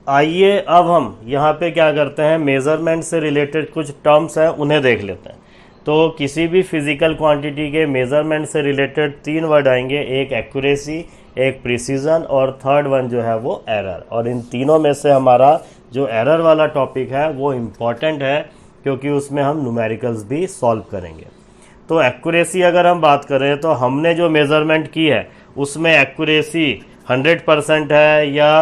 आइए अब हम यहाँ पे क्या करते हैं, मेज़रमेंट से रिलेटेड कुछ टर्म्स हैं उन्हें देख लेते हैं। तो किसी भी फिजिकल क्वांटिटी के मेज़रमेंट से रिलेटेड 3 वर्ड आएंगे, एक एक्यूरेसी, एक प्रिसीजन और थर्ड वन जो है वो एरर। और इन तीनों में से हमारा जो एरर वाला टॉपिक है वो इम्पॉर्टेंट है क्योंकि उसमें हम न्यूमेरिकल्स भी सॉल्व करेंगे। तो एक्यूरेसी अगर हम बात करें तो हमने जो मेज़रमेंट की है उसमें एक्यूरेसी 100% है या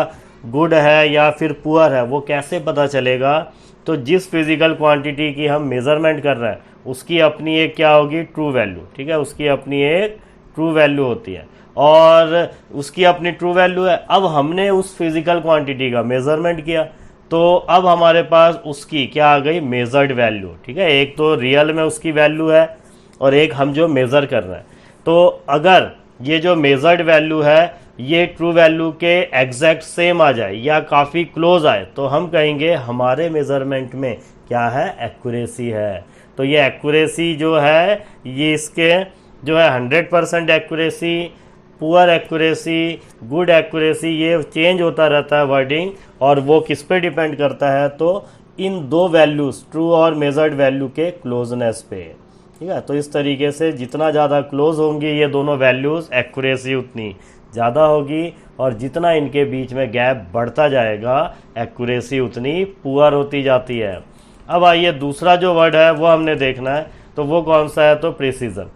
गुड है या फिर पुअर है, वो कैसे पता चलेगा? तो जिस फिजिकल क्वांटिटी की हम मेज़रमेंट कर रहे हैं उसकी अपनी एक क्या होगी, ट्रू वैल्यू। ठीक है, उसकी अपनी एक ट्रू वैल्यू होती है और उसकी अपनी ट्रू वैल्यू है। अब हमने उस फिजिकल क्वांटिटी का मेज़रमेंट किया तो अब हमारे पास उसकी क्या आ गई, मेजर्ड वैल्यू। ठीक है, एक तो रियल में उसकी वैल्यू है और एक हम जो मेज़र कर रहे हैं। तो अगर ये जो मेजर्ड वैल्यू है ये ट्रू वैल्यू के एग्जैक्ट सेम आ जाए या काफ़ी क्लोज आए तो हम कहेंगे हमारे मेज़रमेंट में क्या है, एक्यूरेसी है। तो ये एक्यूरेसी जो है ये इसके जो है 100% accuracy, poor accuracy, good accuracy, ये चेंज होता रहता है वर्डिंग और वो किस पे डिपेंड करता है, तो इन दो वैल्यूज़ ट्रू और मेजर्ड वैल्यू के क्लोजनेस पे। ठीक है, तो इस तरीके से जितना ज़्यादा क्लोज होंगी ये दोनों वैल्यूज़ एक्यूरेसी उतनी ज़्यादा होगी और जितना इनके बीच में गैप बढ़ता जाएगा एक्यूरेसी उतनी पुअर होती जाती है। अब आइए दूसरा जो वर्ड है वो हमने देखना है, तो वो कौन सा है, तो प्रिसीजन।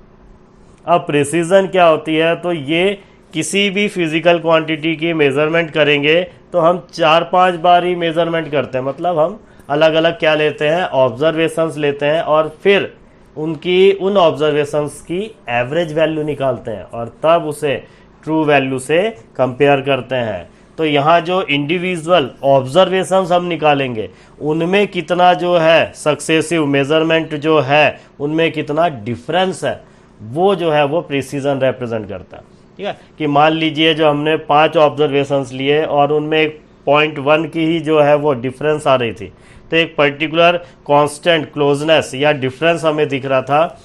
अब प्रिसीजन क्या होती है, तो ये किसी भी फिजिकल क्वांटिटी की मेज़रमेंट करेंगे तो हम 4-5 बार ही मेज़रमेंट करते हैं, मतलब हम अलग अलग क्या लेते हैं, ऑब्जर्वेशंस लेते हैं और फिर उन ऑब्जर्वेशंस की एवरेज वैल्यू निकालते हैं और तब उसे ट्रू वैल्यू से कंपेयर करते हैं। तो यहाँ जो इंडिविजुअल ऑब्जर्वेशंस हम निकालेंगे उनमें कितना जो है सक्सेसिव मेज़रमेंट जो है उनमें कितना डिफरेंस है, वो जो है वो प्रिसीजन रिप्रेजेंट करता है। ठीक है, कि मान लीजिए जो हमने 5 ऑब्जर्वेशंस लिए और उनमें 0.1 की ही जो है वो डिफरेंस आ रही थी, तो एक पर्टिकुलर कांस्टेंट क्लोजनेस या डिफरेंस हमें दिख रहा था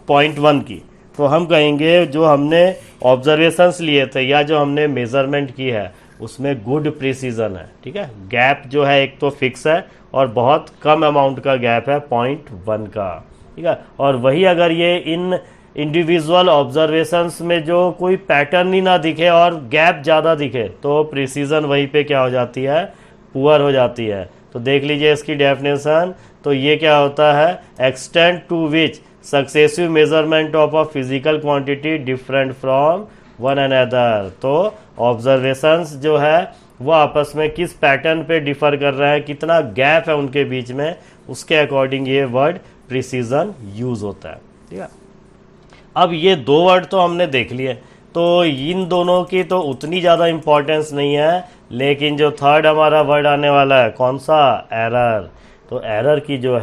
0.1 की, तो हम कहेंगे जो हमने ऑब्जर्वेशंस लिए थे या जो हमने मेज़रमेंट की है उसमें गुड प्रिसीजन है। ठीक है, गैप जो है एक तो फिक्स है और बहुत कम अमाउंट का गैप है 0.1 का। ठीक है, और वही अगर ये इन इंडिविजुअल ऑब्जर्वेशंस में जो कोई पैटर्न ही ना दिखे और गैप ज़्यादा दिखे तो प्रिसीजन वहीं पे क्या हो जाती है, पुअर हो जाती है। तो देख लीजिए इसकी डेफिनेशन, तो ये क्या होता है, extent to which successive measurement of a physical quantity different from one another. तो ऑब्जर्वेशंस जो है वो आपस में किस पैटर्न पे डिफर कर रहे हैं, कितना गैप है उनके बीच में, उसके अकॉर्डिंग ये वर्ड प्रिसीजन यूज होता है। ठीक है, अब ये 2 वर्ड तो हमने देख लिए, तो इन दोनों की तो उतनी ज़्यादा इंपॉर्टेंस नहीं है, लेकिन जो थर्ड हमारा वर्ड आने वाला है कौन सा, एरर। तो एरर की जो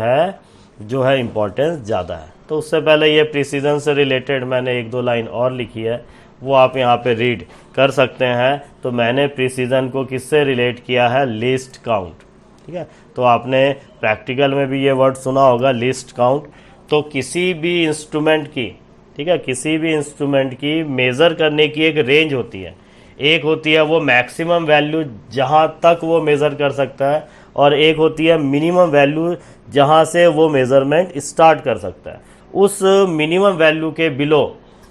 है इंपॉर्टेंस ज़्यादा है। तो उससे पहले ये प्रिसीजन से रिलेटेड मैंने 1-2 लाइन और लिखी है, वो आप यहाँ पे रीड कर सकते हैं। तो मैंने प्रिसीजन को किससे रिलेट किया है, लिस्ट काउंट। ठीक है, तो आपने प्रैक्टिकल में भी ये वर्ड सुना होगा, लिस्ट काउंट। तो किसी भी इंस्ट्रूमेंट की, ठीक है, किसी भी इंस्ट्रूमेंट की मेज़र करने की एक रेंज होती है। एक होती है वो मैक्सिमम वैल्यू जहाँ तक वो मेज़र कर सकता है और एक होती है मिनिमम वैल्यू जहाँ से वो मेज़रमेंट स्टार्ट कर सकता है। उस मिनिमम वैल्यू के बिलो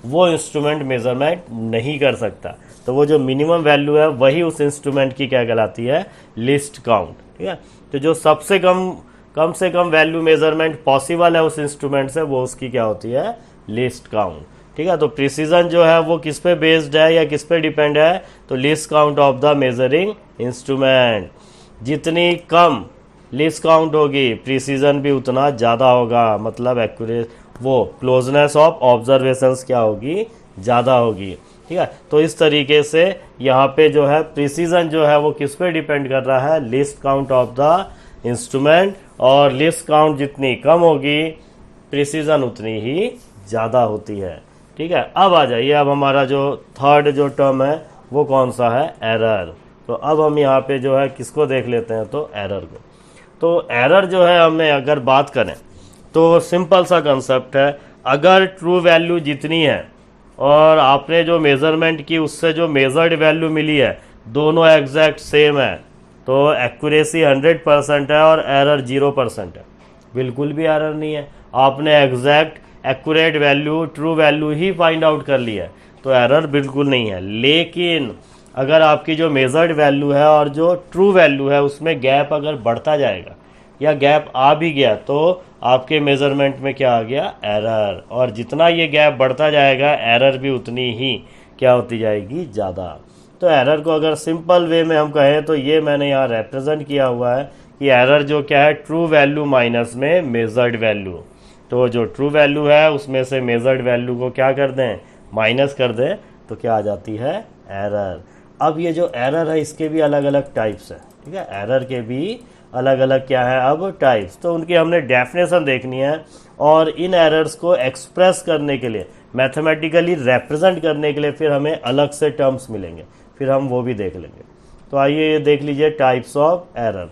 वो इंस्ट्रूमेंट मेज़रमेंट नहीं कर सकता। तो वो जो मिनिमम वैल्यू है वही उस इंस्ट्रूमेंट की क्या कहलाती है, लिस्ट काउंट। ठीक है, तो जो सबसे कम से कम वैल्यू मेज़रमेंट पॉसिबल है उस इंस्ट्रूमेंट से वो उसकी क्या होती है, लिस्ट काउंट। ठीक है, तो प्रिसीजन जो है वो किस पे बेस्ड है या किस पे डिपेंड है, तो list count of the measuring instrument. जितनी कम लिस्ट काउंट होगी प्रिसीजन भी उतना ज़्यादा होगा, मतलब एक्यूरेट वो क्लोजनेस ऑफ ऑब्जर्वेशंस क्या होगी, ज़्यादा होगी। ठीक है, तो इस तरीके से यहाँ पे जो है प्रिसीजन जो है वो किस पे डिपेंड कर रहा है, least count of the instrument, और लिस्ट काउंट जितनी कम होगी प्रिसीजन उतनी ही ज़्यादा होती है। ठीक है, अब आ जाइए, अब हमारा जो थर्ड जो टर्म है वो कौन सा है, एरर। तो अब हम यहाँ पे जो है किसको देख लेते हैं, तो एरर को। तो एरर जो है हमें अगर बात करें तो सिंपल सा कंसेप्ट है, अगर ट्रू वैल्यू जितनी है और आपने जो मेज़रमेंट की उससे जो मेजर्ड वैल्यू मिली है दोनों एग्जैक्ट सेम है, तो एक्यूरेसी 100% है और एरर 0% है, बिल्कुल भी एरर नहीं है। आपने exact accurate value true value ही फाइंड आउट कर लिया है, तो एरर बिल्कुल नहीं है। लेकिन अगर आपकी जो मेजर्ड वैल्यू है और जो ट्रू वैल्यू है उसमें गैप अगर बढ़ता जाएगा या गैप आ भी गया तो आपके मेज़रमेंट में क्या आ गया, एरर। और जितना ये गैप बढ़ता जाएगा एरर भी उतनी ही क्या होती जाएगी, ज़्यादा। तो एरर को अगर सिंपल वे में हम कहें तो ये मैंने यहाँ रिप्रेजेंट किया हुआ है कि एरर जो क्या है, ट्रू वैल्यू माइनस में मेजर्ड वैल्यू। तो जो ट्रू वैल्यू है उसमें से मेजर्ड वैल्यू को क्या कर दें, माइनस कर दें, तो क्या आ जाती है, एरर। अब ये जो एरर है इसके भी अलग अलग टाइप्स हैं, ठीक है, एरर के भी अलग अलग क्या है अब टाइप्स। तो उनकी हमने डेफिनेशन देखनी है और इन एरर्स को एक्सप्रेस करने के लिए, मैथमेटिकली रिप्रेजेंट करने के लिए फिर हमें अलग से टर्म्स मिलेंगे, फिर हम वो भी देख लेंगे। तो आइए ये देख लीजिए टाइप्स ऑफ एरर।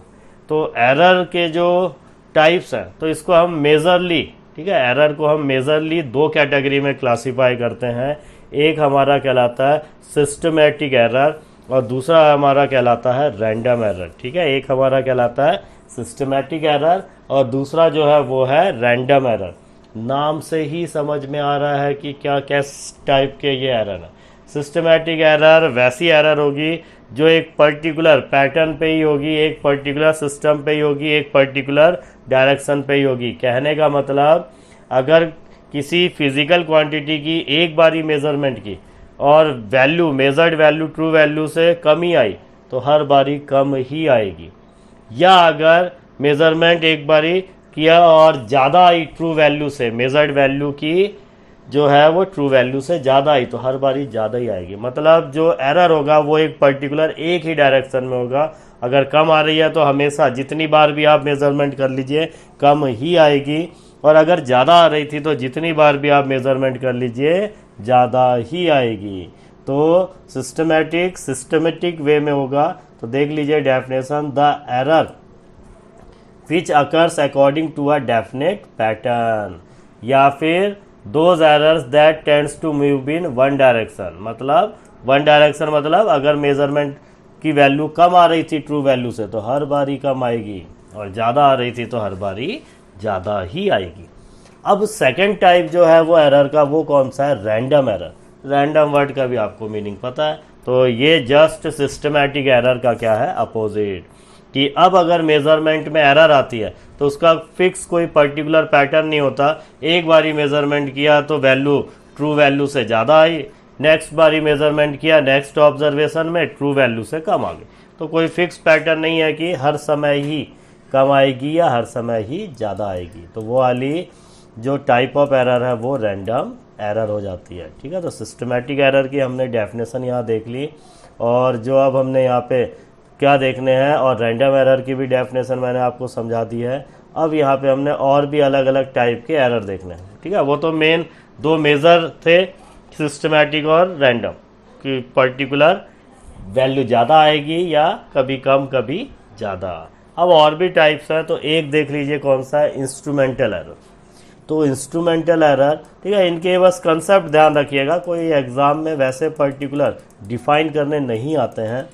तो एरर के जो टाइप्स हैं तो इसको हम मेजरली, ठीक है, एरर को हम मेजरली दो कैटेगरी में क्लासीफाई करते हैं। एक हमारा कहलाता है सिस्टमेटिक एरर और दूसरा हमारा कहलाता है रैंडम एरर, ठीक है। एक हमारा कहलाता है सिस्टमेटिक एरर और दूसरा जो है वो है रैंडम एरर। नाम से ही समझ में आ रहा है कि क्या किस टाइप के ये एरर है। सिस्टमेटिक एरर वैसी एरर होगी जो एक पर्टिकुलर पैटर्न पे ही होगी, एक पर्टिकुलर सिस्टम पे ही होगी, एक पर्टिकुलर डायरेक्शन पे ही होगी। कहने का मतलब अगर किसी फिजिकल क्वांटिटी की एक बारी मेजरमेंट की और value, measured value true value से कम ही आई तो हर बारी कम ही आएगी, या अगर मेजरमेंट एक बारी किया और ज़्यादा आई ट्रू वैल्यू से, मेजर्ड वैल्यू की जो है वो ट्रू वैल्यू से ज़्यादा आई तो हर बारी ज़्यादा ही आएगी। मतलब जो एरर होगा वो एक पर्टिकुलर एक ही डायरेक्शन में होगा। अगर कम आ रही है तो हमेशा जितनी बार भी आप मेजरमेंट कर लीजिए कम ही आएगी, और अगर ज़्यादा आ रही थी तो जितनी बार भी आप मेजरमेंट कर लीजिए ज़्यादा ही आएगी। तो सिस्टमेटिक वे में होगा। तो देख लीजिए definition, the error which occurs according to a definite pattern, या फिर those errors that tends to move in one direction. मतलब वन डायरेक्शन मतलब अगर मेजरमेंट की वैल्यू कम आ रही थी ट्रू वैल्यू से तो हर बारी कम आएगी, और ज़्यादा आ रही थी तो हर बारी ज़्यादा ही आएगी। अब सेकंड टाइप जो है वो एरर का, वो कौन सा है, रैंडम एरर। रैंडम वर्ड का भी आपको मीनिंग पता है। तो ये जस्ट सिस्टमैटिक एरर का क्या है, अपोजिट, कि अब अगर मेजरमेंट में एरर आती है तो उसका फिक्स कोई पर्टिकुलर पैटर्न नहीं होता। एक बारी मेजरमेंट किया तो वैल्यू ट्रू वैल्यू से ज़्यादा आई, नेक्स्ट बारी मेजरमेंट किया नेक्स्ट ऑब्जर्वेशन में ट्रू वैल्यू से कम आ गई। तो कोई फिक्स पैटर्न नहीं है कि हर समय ही कम आएगी या हर समय ही ज़्यादा आएगी। तो वो वाली जो टाइप ऑफ एरर है वो रैंडम एरर हो जाती है, ठीक है। तो सिस्टमैटिक एरर की हमने डेफिनेशन यहाँ देख ली, और जो अब हमने यहाँ पे क्या देखने हैं, और रैंडम एरर की भी डेफिनेशन मैंने आपको समझा दी है। अब यहाँ पे हमने और भी अलग अलग टाइप के एरर देखने हैं, ठीक है। वो तो मेन दो मेजर थे, सिस्टमैटिक और रैंडम, कि पर्टिकुलर वैल्यू ज़्यादा आएगी या कभी कम कभी ज़्यादा। अब और भी टाइप्स हैं, तो एक देख लीजिए कौन सा है, इंस्ट्रूमेंटल एरर। तो इंस्ट्रूमेंटल एरर, ठीक है, इनके बस कंसेप्ट ध्यान रखिएगा, कोई एग्जाम में वैसे पर्टिकुलर डिफाइन करने नहीं आते हैं।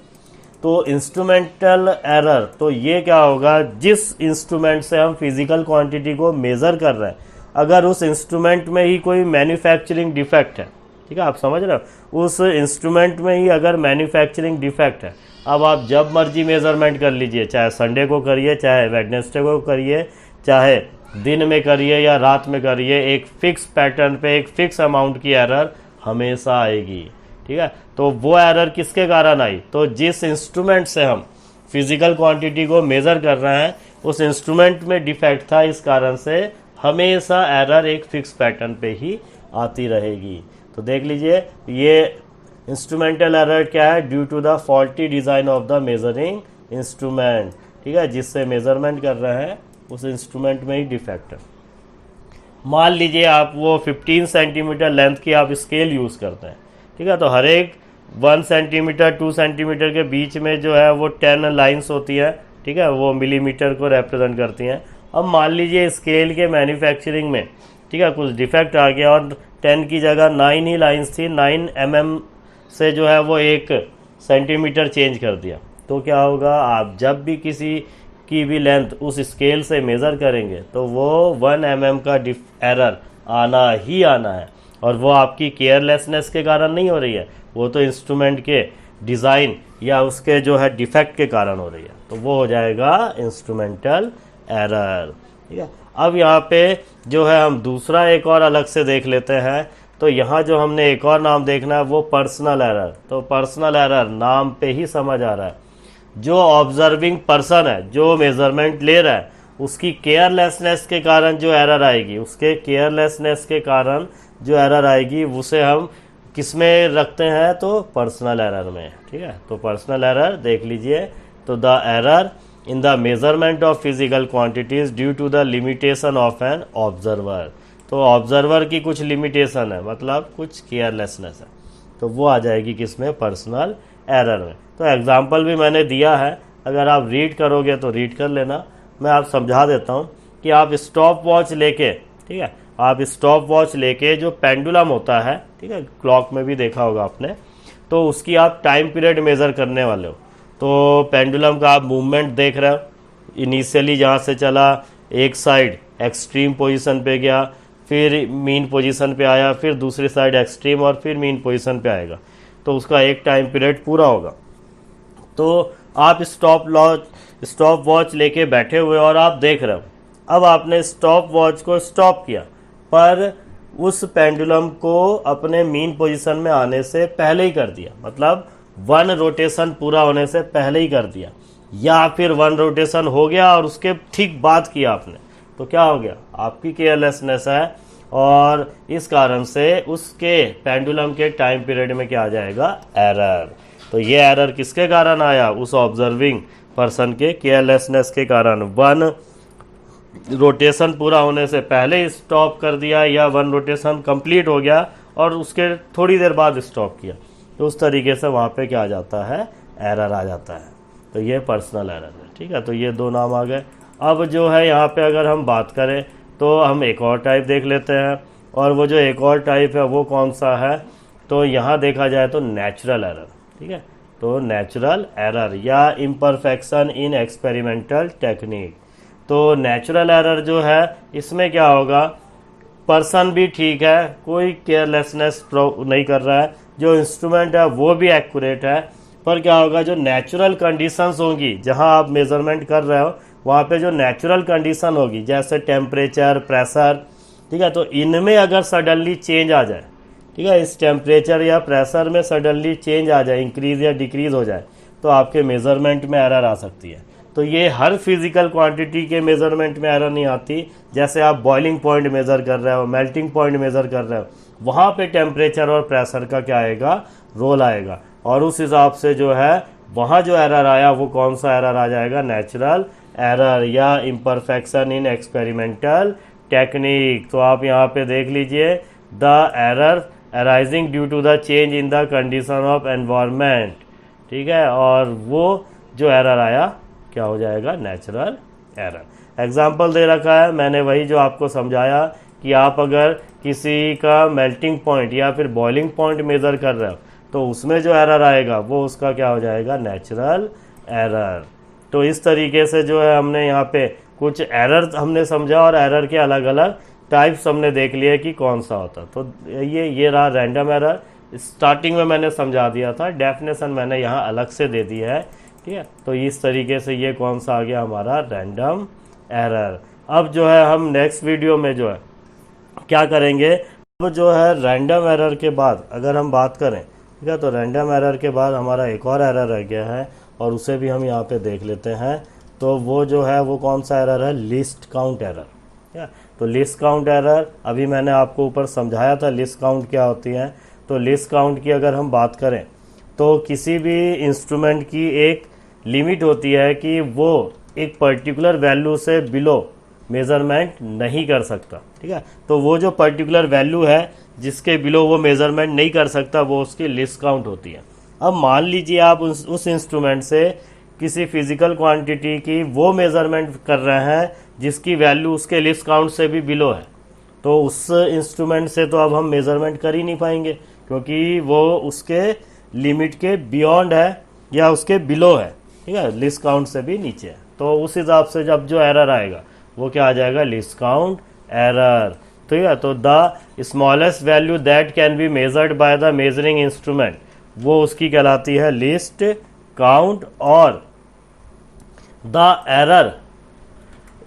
तो इंस्ट्रूमेंटल एरर, तो ये क्या होगा, जिस इंस्ट्रूमेंट से हम फिजिकल क्वांटिटी को मेज़र कर रहे हैं अगर उस इंस्ट्रूमेंट में ही कोई मैन्युफैक्चरिंग डिफेक्ट है, ठीक है, आप समझ रहे हो, उस इंस्ट्रूमेंट में ही अगर मैन्युफैक्चरिंग डिफेक्ट है, अब आप जब मर्जी मेजरमेंट कर लीजिए, चाहे संडे को करिए, चाहे वेडनेसडे को करिए, चाहे दिन में करिए या रात में करिए, एक फिक्स पैटर्न पे एक फिक्स अमाउंट की एरर हमेशा आएगी, ठीक है। तो वो एरर किसके कारण आई, तो जिस इंस्ट्रूमेंट से हम फिजिकल क्वांटिटी को मेज़र कर रहे हैं उस इंस्ट्रूमेंट में डिफेक्ट था, इस कारण से हमेशा एरर एक फिक्स पैटर्न पे ही आती रहेगी। तो देख लीजिए ये इंस्ट्रूमेंटल एरर क्या है, due to the faulty design of the measuring instrument, ठीक है, जिससे मेजरमेंट कर रहे हैं उस इंस्ट्रूमेंट में ही डिफेक्ट है। मान लीजिए आप वो 15 सेंटीमीटर लेंथ की आप स्केल यूज़ करते हैं, ठीक है, तो हर एक 1 सेंटीमीटर 2 सेंटीमीटर के बीच में जो है वो 10 लाइंस होती है, ठीक है, वो मिलीमीटर को रिप्रेजेंट करती हैं। अब मान लीजिए स्केल के मैन्युफैक्चरिंग में, ठीक है, कुछ डिफेक्ट आ गया और 10 की जगह 9 ही लाइंस थी, 9 mm से जो है वो 1 सेंटीमीटर चेंज कर दिया, तो क्या होगा, आप जब भी किसी की भी लेंथ उस स्केल से मेज़र करेंगे तो वो 1 mm का एरर आना ही आना है। और वो आपकी केयरलेसनेस के कारण नहीं हो रही है, वो तो इंस्ट्रूमेंट के डिज़ाइन या उसके जो है डिफेक्ट के कारण हो रही है, तो वो हो जाएगा इंस्ट्रूमेंटल एरर। ठीक है, अब यहाँ पे जो है हम दूसरा एक और अलग से देख लेते हैं। तो यहाँ जो हमने एक और नाम देखना है वो पर्सनल एरर। तो पर्सनल एरर नाम पे ही समझ आ रहा है, जो ऑब्जर्विंग पर्सन है, जो मेजरमेंट ले रहा है, उसकी केयरलेसनेस के कारण जो एरर आएगी, उसके केयरलेसनेस के कारण जो एरर आएगी उसे हम किस में रखते हैं, तो पर्सनल एरर में। ठीक है, तो पर्सनल एरर देख लीजिए। तो the error in the measurement of physical quantities due to the limitation of an observer. तो ऑब्जर्वर की कुछ लिमिटेशन है, मतलब कुछ केयरलेसनेस है, तो वो आ जाएगी किसमें, पर्सनल एरर में। तो एग्जाम्पल भी मैंने दिया है, अगर आप रीड करोगे तो रीड कर लेना। मैं आप समझा देता हूँ कि आप स्टॉप वॉच लेके, ठीक है, आप स्टॉप वॉच लेके जो पेंडुलम होता है, ठीक है, क्लॉक में भी देखा होगा आपने, तो उसकी आप टाइम पीरियड मेज़र करने वाले हो। तो पेंडुलम का आप मूवमेंट देख रहे हो, इनिशियली जहाँ से चला एक साइड एक्सट्रीम पोजीशन पे गया, फिर मीन पोजीशन पे आया, फिर दूसरी साइड एक्सट्रीम और फिर मीन पोजीशन पे आएगा, तो उसका एक टाइम पीरियड पूरा होगा। तो आप स्टॉप वॉच लेके बैठे हुए और आप देख रहे हो, अब आपने स्टॉप वॉच को स्टॉप किया, पर उस पेंडुलम को अपने मीन पोजीशन में आने से पहले ही कर दिया, मतलब 1 रोटेशन पूरा होने से पहले ही कर दिया, या फिर 1 रोटेशन हो गया और उसके ठीक बाद किया आपने, तो क्या हो गया, आपकी केयरलेसनेस है, और इस कारण से उसके पेंडुलम के टाइम पीरियड में क्या आ जाएगा, एरर। तो ये एरर किसके कारण आया, उस ऑब्जर्विंग पर्सन के केयरलेसनेस के कारण। 1 रोटेशन पूरा होने से पहले स्टॉप कर दिया, या 1 रोटेशन कंप्लीट हो गया और उसके थोड़ी देर बाद स्टॉप किया, तो उस तरीके से वहाँ पे क्या आ जाता है, एरर आ जाता है। तो ये पर्सनल एरर है। ठीक है, तो ये 2 नाम आ गए। अब जो है यहाँ पे अगर हम बात करें तो हम एक और टाइप देख लेते हैं, और वो जो एक और टाइप है वो कौन सा है, तो यहाँ देखा जाए तो नेचुरल एरर। ठीक है, तो नेचुरल एरर या इम्परफेक्शन इन एक्सपेरिमेंटल टेक्निक। तो नेचुरल एरर जो है, इसमें क्या होगा, पर्सन भी ठीक है, कोई केयरलेसनेस नहीं कर रहा है, जो इंस्ट्रूमेंट है वो भी एक्यूरेट है, पर क्या होगा, जो नेचुरल कंडीशंस होंगी जहां आप मेजरमेंट कर रहे हो, वहाँ पे जो नेचुरल कंडीशन होगी, जैसे टेम्परेचर, प्रेशर, ठीक है, तो इनमें अगर सडनली चेंज आ जाए, ठीक है, इस टेम्परेचर या प्रेशर में सडनली चेंज आ जाए, इंक्रीज या डिक्रीज हो जाए, तो आपके मेजरमेंट में एरर आ सकती है। तो ये हर फिजिकल क्वांटिटी के मेजरमेंट में एरर नहीं आती। जैसे आप बॉइलिंग पॉइंट मेज़र कर रहे हो, मेल्टिंग पॉइंट मेज़र कर रहे हो, वहाँ पे टेम्परेचर और प्रेशर का क्या आएगा, रोल आएगा, और उस हिसाब से जो है वहाँ जो एरर आया वो कौन सा एरर आ जाएगा, नेचुरल एरर या इम्परफेक्शन इन एक्सपेरिमेंटल टेक्निक। तो आप यहाँ पे देख लीजिए, the error arising due to the change in the condition of environment. ठीक है, और वो जो एरर आया क्या हो जाएगा, नेचुरल एरर। एग्जाम्पल दे रखा है मैंने, वही जो आपको समझाया कि आप अगर किसी का मेल्टिंग पॉइंट या फिर बॉइलिंग पॉइंट मेज़र कर रहे हो, तो उसमें जो एरर आएगा वो उसका क्या हो जाएगा, नेचुरल एरर। तो इस तरीके से जो है हमने यहाँ पे कुछ एरर हमने समझा, और एरर के अलग अलग टाइप्स हमने देख लिए कि कौन सा होता। तो ये रहा रैंडम एरर। स्टार्टिंग में मैंने समझा दिया था, डेफिनेशन मैंने यहाँ अलग से दे दी है। ठीक है, तो इस तरीके से ये कौन सा आ गया, हमारा रैंडम एरर। अब जो है हम नेक्स्ट वीडियो में जो है क्या करेंगे, अब जो है रैंडम एरर के बाद अगर हम बात करें, ठीक है, तो रैंडम एरर के बाद हमारा एक और एरर रह गया है, और उसे भी हम यहाँ पे देख लेते हैं। तो वो जो है वो कौन सा एरर है, लिस्ट काउंट एरर। ठीक है, तो लिस्ट काउंट एरर अभी मैंने आपको ऊपर समझाया था लिस्ट काउंट क्या होती है। तो लिस्ट काउंट की अगर हम बात करें तो किसी भी इंस्ट्रूमेंट की एक लिमिट होती है कि वो एक पर्टिकुलर वैल्यू से बिलो मेज़रमेंट नहीं कर सकता। ठीक है, तो वो जो पर्टिकुलर वैल्यू है जिसके बिलो वो मेज़रमेंट नहीं कर सकता, वो उसकी लिस्ट काउंट होती है। अब मान लीजिए आप उस इंस्ट्रूमेंट से किसी फिजिकल क्वांटिटी की वो मेज़रमेंट कर रहे हैं जिसकी वैल्यू उसके लिस्ट काउंट से भी बिलो है, तो उस इंस्ट्रूमेंट से तो अब हम मेज़रमेंट कर ही नहीं पाएंगे, क्योंकि वो उसके लिमिट के बियॉन्ड है या उसके बिलो है। ठीक है, लिस्ट काउंट से भी नीचे है। तो उस हिसाब से जब जो एरर आएगा वो क्या आ जाएगा, लिस्ट काउंट एरर। ठीक है, तो the smallest value that can be measured by the measuring instrument, वो उसकी कहलाती है लिस्ट काउंट। और the error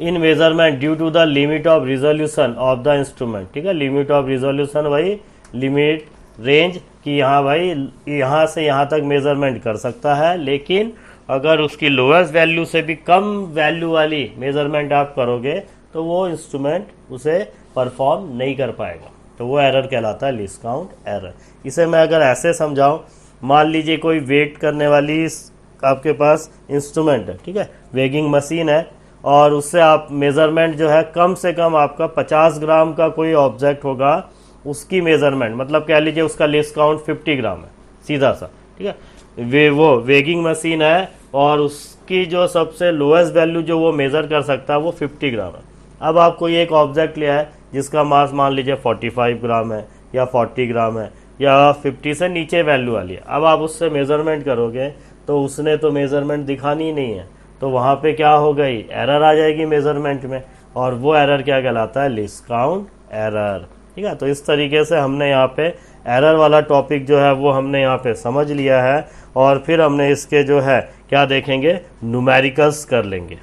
in measurement due to the limit of resolution of the instrument. ठीक है, लिमिट ऑफ रिजोल्यूशन भाई लिमिट रेंज कि यहाँ भाई यहाँ से यहाँ तक मेजरमेंट कर सकता है, लेकिन अगर उसकी लोएस्ट वैल्यू से भी कम वैल्यू वाली मेजरमेंट आप करोगे तो वो इंस्ट्रूमेंट उसे परफॉर्म नहीं कर पाएगा, तो वो एरर कहलाता है लिस्ट काउंट एरर। इसे मैं अगर ऐसे समझाऊं, मान लीजिए कोई वेट करने वाली आपके पास इंस्ट्रूमेंट है, ठीक है, वेगिंग मशीन है, और उससे आप मेजरमेंट जो है कम से कम आपका 50 ग्राम का कोई ऑब्जेक्ट होगा, उसकी मेजरमेंट मतलब कह लीजिए उसका लिस्ट काउंट 50 ग्राम है सीधा सा। ठीक है, वो वेगिंग मशीन है और उसकी जो सबसे लोएस्ट वैल्यू जो वो मेज़र कर सकता है वो 50 ग्राम है। अब आप कोई एक ऑब्जेक्ट लिया है जिसका मास मान लीजिए 45 ग्राम है या 40 ग्राम है या 50 से नीचे वैल्यू वाली है। अब आप उससे मेज़रमेंट करोगे तो उसने तो मेज़रमेंट दिखानी ही नहीं है, तो वहाँ पे क्या हो गई, एरर आ जाएगी मेज़रमेंट में, और वो एरर क्या कहलाता है, लिस्ट काउंट एरर। ठीक है, तो इस तरीके से हमने यहाँ पे एरर वाला टॉपिक जो है वो हमने यहाँ पे समझ लिया है, और फिर हमने इसके जो है क्या देखेंगे, न्यूमेरिकल्स कर लेंगे।